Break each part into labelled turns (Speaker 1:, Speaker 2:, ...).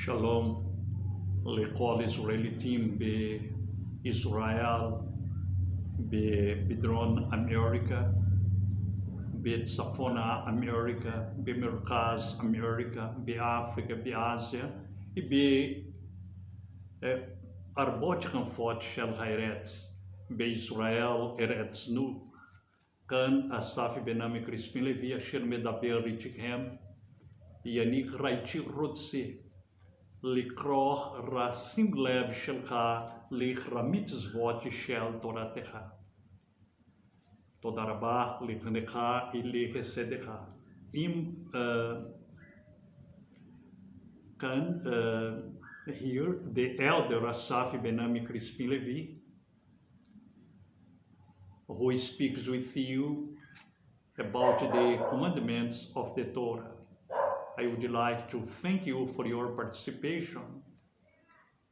Speaker 1: שלום לכל ישראליתים בישראל, בדרום אמריקה, בצפון אמריקה, במרכז אמריקה, באפריקה, באסיה ובהרבות כנפות של הארץ, בישראל ארצנו. כאן אסף בנמי קריספין לוי אשר מדבר איתכם, ואני הייתי רוצה לקרוא רשים לב שלך למצוות של תורתך. תודה רבה לפניך ולחסדך. אם כאן here the elder Assaf Benami Crispin Levi, who speaks with you about the commandments of the Torah. I would like to thank you for your participation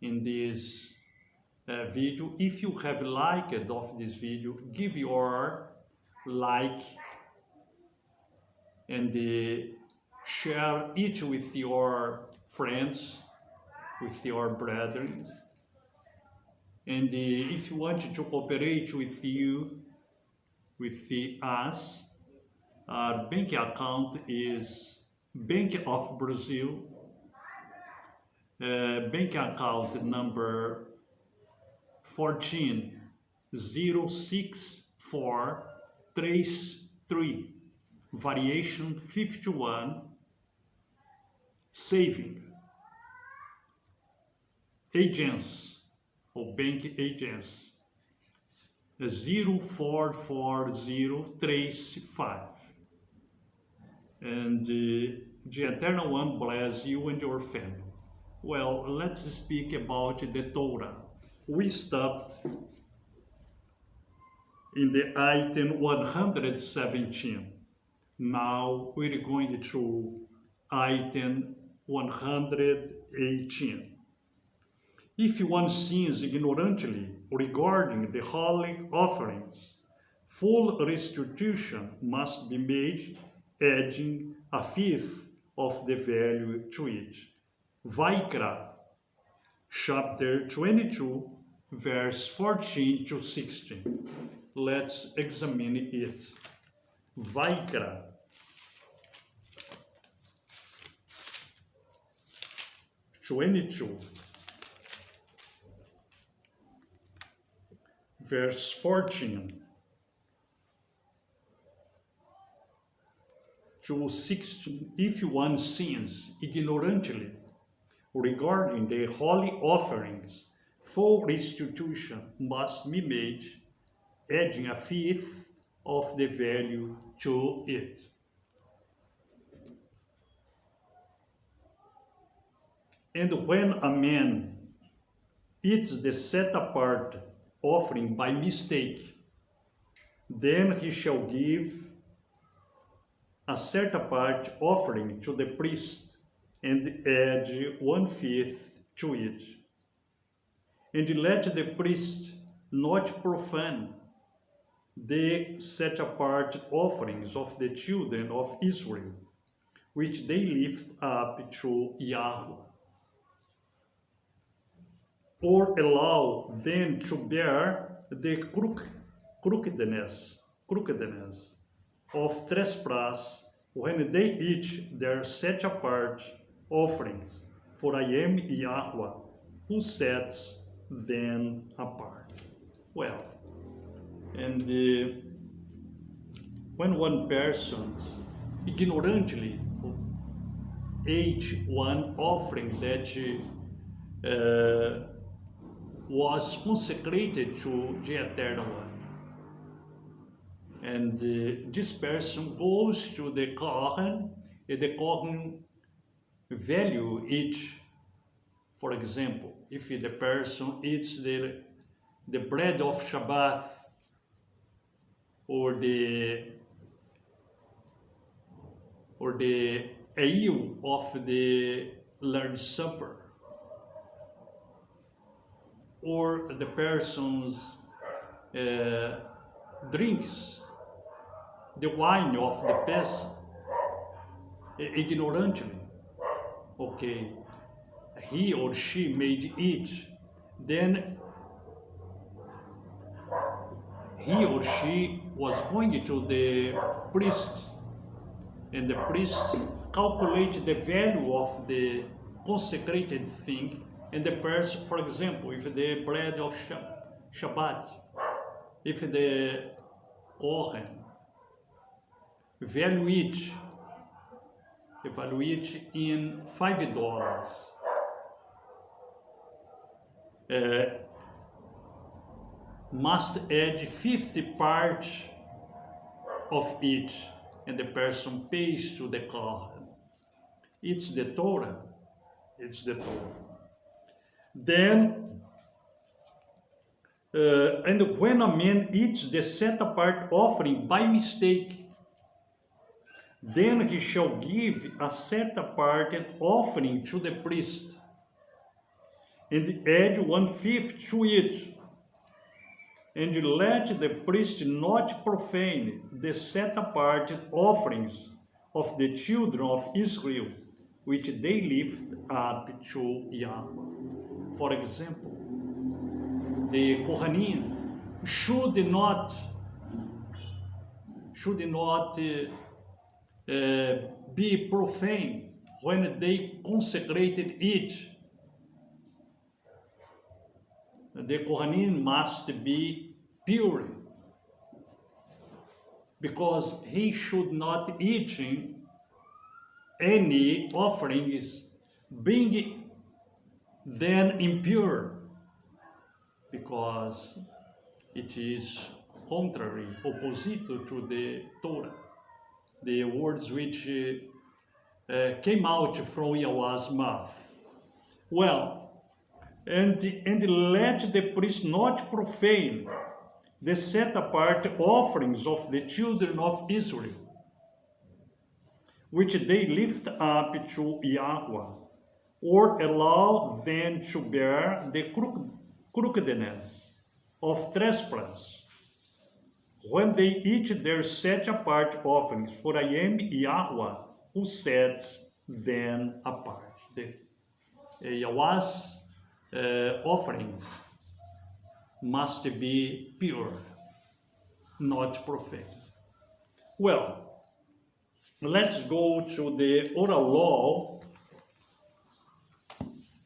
Speaker 1: in this video. If you have liked of this video, give your like and share it with your friends, with your brethren. And if you want to cooperate with you, with us, our bank account is Bank of Brazil, bank account number 1406433, variation 51, saving, agents or bank agents 044035. And the Eternal One bless you and your family. Well, let's speak about the Torah. We stopped in the item 117. Now we're going to item 118. If one sins ignorantly regarding the holy offerings, full restitution must be made, adding a fifth of the value to it. Vayikra, chapter 22, verse 14 to 16. Let's examine it. Vayikra. Verse 14 to 16. If one sins ignorantly regarding the holy offerings, full restitution must be made, adding a fifth of the value to it. And when a man eats the set-apart offering by mistake, then he shall give a set-apart offering to the priest and add 1/5 to it. And let the priest not profane the set-apart offerings of the children of Israel, which they lift up to YHUH, or allow them to bear the crookedness of trespass when they eat their set-apart offerings, for I am YHUH, who sets them apart. Well, and when one person ignorantly ate one offering that was consecrated to the Eternal One, and this person goes to the Kohen, and the Kohen value each. For example, if the person eats the bread of Shabbat, or the ale of the Lord's Supper, or the person's drinks the wine of the person ignorantly, okay, he or she made it, then he or she was going to the priest, and the priest calculate the value of the consecrated thing, and the person, for example, if the bread of Shabbat, if the Kohen evaluate in $5, must add 50 parts of it, and the person pays to the Kohen. It's the Torah. It's the Torah. Then, and when a man eats the set-apart offering by mistake, then he shall give a set-apart offering to the priest, and add 1/5 to it. And let the priest not profane the set-apart offerings of the children of Israel, which they lift up to Yahweh. For example, the Kohanim should not be profane when they consecrated it. The Kohanim must be pure, because he should not eat any offerings being then impure, because it is contrary, opposite to the Torah, the words which came out from Yahweh's mouth. Well, and let the priest not profane the set-apart offerings of the children of Israel, which they lift up to Yahweh, or allow them to bear the crookedness of trespass when they eat their set-apart offerings, for I am Yahweh who sets them apart. Yahweh's offerings must be pure, not profane. Well, let's go to the oral law.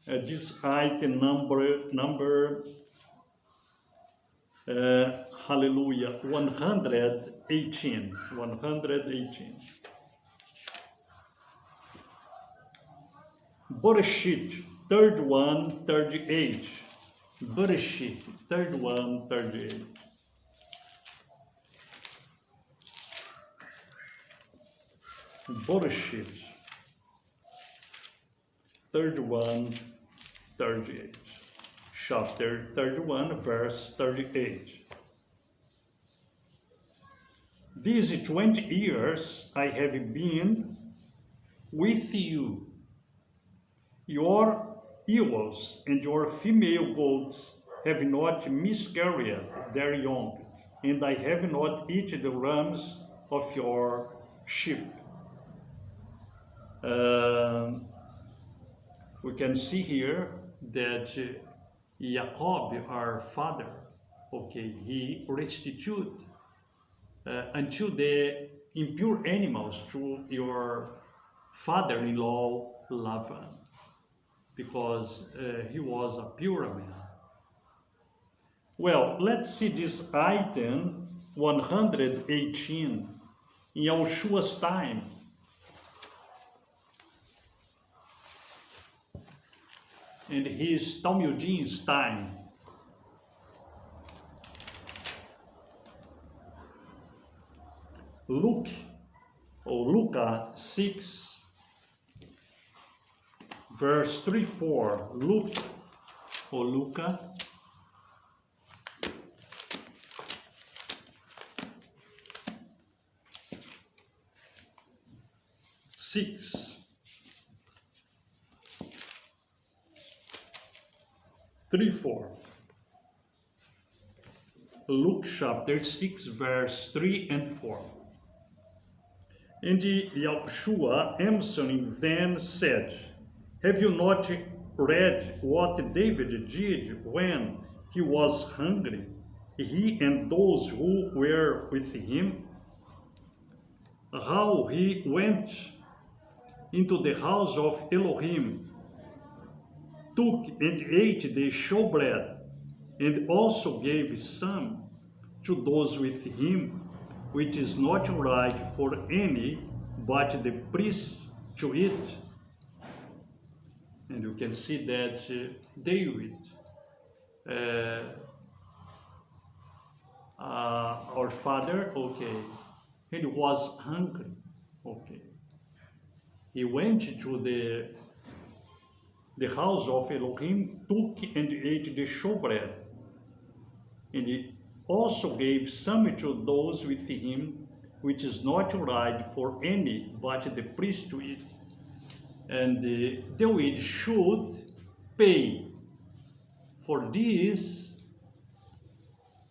Speaker 1: This item number hallelujah, 118. Bereshit 31:38. Bereshit 31:38. Bereshit 31:38. Chapter 31, verse 38. These 20 years I have been with you. Your ewes and your female goats have not miscarried their young, and I have not eaten the rams of your sheep. We can see here that Jacob, our father, he restituted until the impure animals to your father-in-law Laban, because he was a pure man. Well, let's see this item 118 in YHUH's time. And his Talmudin's time. Luke, or Luca 6, verse 3-4. Luke, or Luca 6. 3-4. Luke chapter 6, verse 3 and 4. And YHUH answering then said, Have you not read what David did when he was hungry, he and those who were with him, how he went into the house of Elohim, took and ate the showbread, and also gave some to those with him, which is not right for any but the priest to eat. And you can see that David, our father, okay, he was hungry, okay. He went to the house of Elohim, took and ate the showbread, and he also gave some to those with him, which is not right for any but the priest to eat. And David should pay for this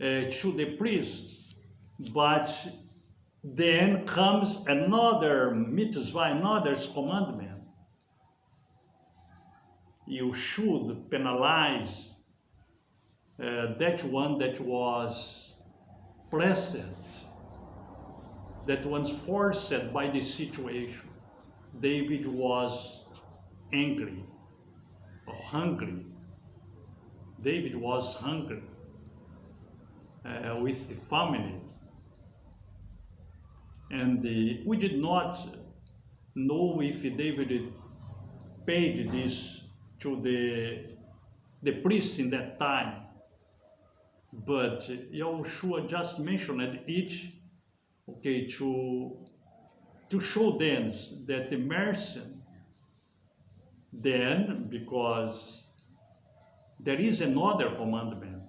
Speaker 1: to the priest. But then comes another mitzvah, another commandment. You should penalize that one that was pressed, that was forced by the situation. David was angry or hungry. David was hungry with the family. And we did not know if David paid this to the priest in that time. But YHUH just mentioned it, okay, to show them that the mercy, then, because there is another commandment,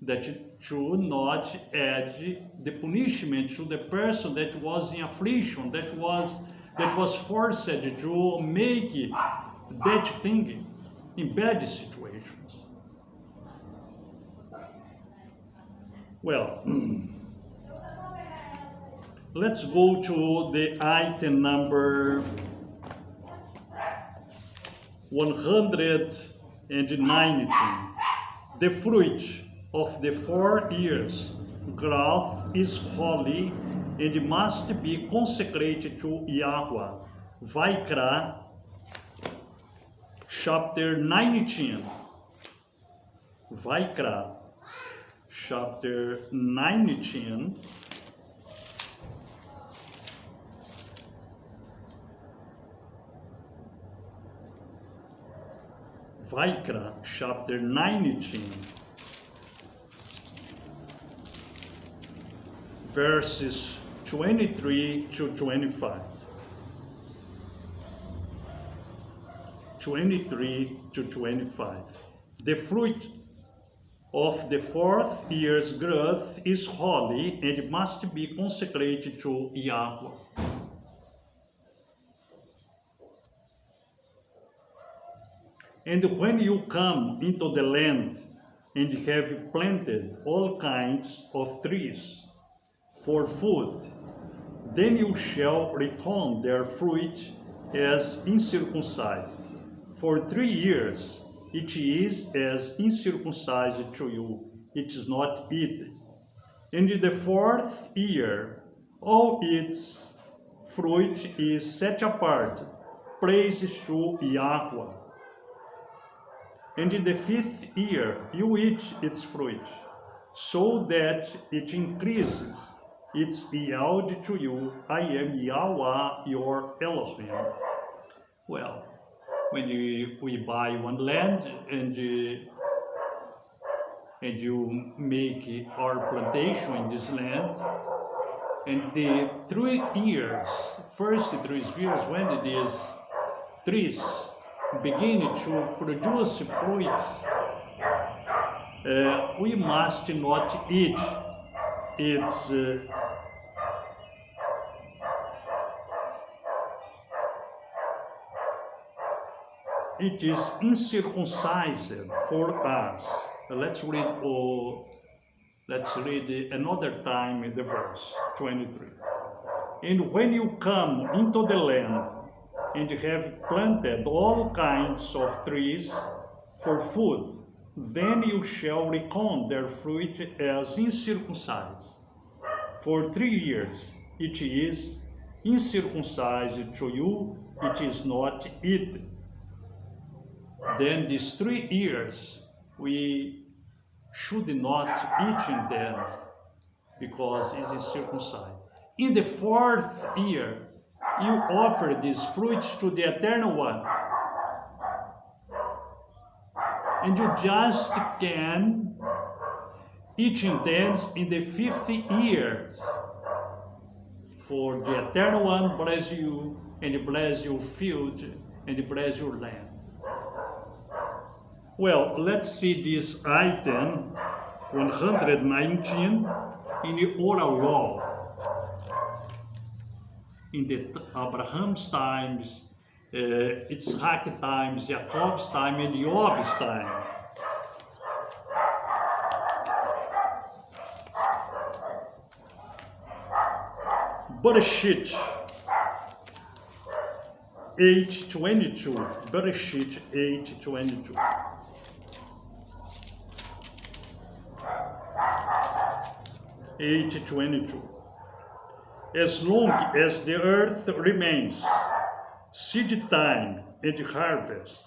Speaker 1: that should not add the punishment to the person that was in affliction, that was forced to make that thing in bad situations. Well, let's go to the item number 119. The fruit of the 4 years growth is holy and must be consecrated to Yahweh. Vaikra, chapter 19. Vaikra, chapter 19. Vaikra, chapter 19, verses 23 to 25. 23 to 25. The fruit of the 4th year's growth is holy and must be consecrated to Yahweh. And when you come into the land and have planted all kinds of trees for food, then you shall reckon their fruit as uncircumcised. For 3 years it is as uncircumcised to you, it is not eaten. And in the 4th year, all its fruit is set apart, praises to Yahweh. And in the 5th year, you eat its fruit, so that it increases its yield to you. I am Yahweh, your Elohim. Well, when we buy one land and you make our plantation in this land, and the 3 years, first 3 years, when these trees begin to produce fruits, we must not eat its it is uncircumcised for us. Let's read another time the verse 23. And when you come into the land and have planted all kinds of trees for food, then you shall reckon their fruit as uncircumcised. For 3 years it is uncircumcised to you, it is not eaten. Then these 3 years we should not eat in them, because it is circumcised. In the 4th year, you offer these fruits to the Eternal One. And you just can eat in them in the 5th year. For the Eternal One bless you, and bless your field, and bless your land. Well, let's see this item 119 in the oral law. In the Abraham's times, Yitzhak times, Jacob's time, and Job's time. Bereshit 8:22. Bereshit 8:22. As long as the earth remains, seed time and harvest,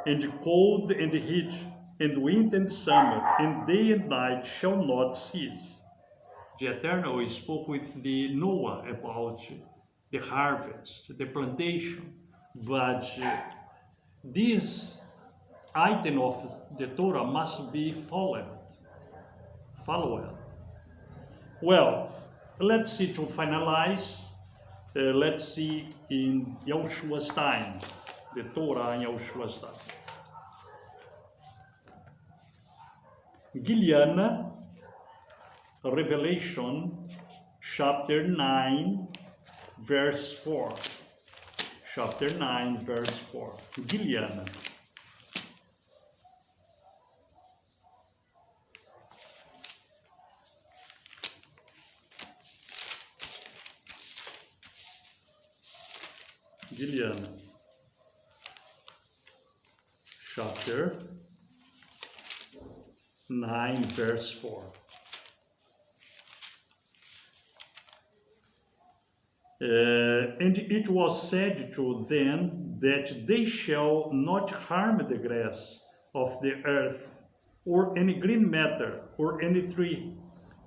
Speaker 1: and cold and heat, and winter and summer, and day and night shall not cease. The Eternal spoke with the Noah about the harvest, the plantation, but this item of the Torah must be followed. Well, let's see, to finalize, let's see in YHUH's time, the Torah in YHUH's time. Gilead, Revelation chapter 9, verse 4. Chapter 9, verse 4. Gilead. Gilead. Chapter 9, verse 4. And it was said to them that they shall not harm the grass of the earth, or any green matter, or any tree,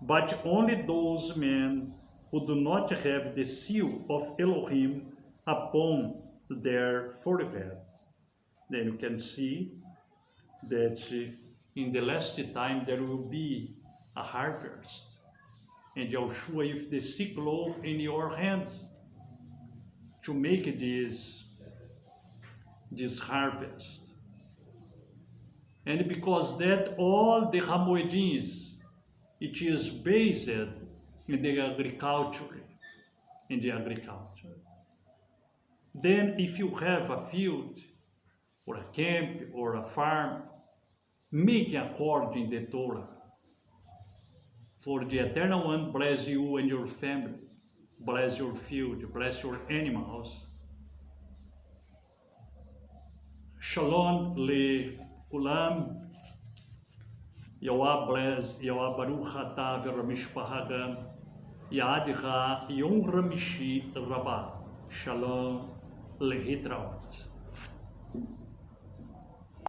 Speaker 1: but only those men who do not have the seal of Elohim upon their foreheads. Then you can see that in the last time there will be a harvest. And YHUH, if the sick loaf in your hands to make this harvest. And because that all the Hamoedins, it is based in the agriculture, Then if you have a field, or a camp, or a farm, make according to the Torah. For the Eternal One bless you and your family, bless your field, bless your animals. Shalom לכולם. Yahweh bless, Yahweh Baruch Ata v'ramishpahagam. Ya'adcha Yom Ramishi Rabbah. Shalom lehitraot.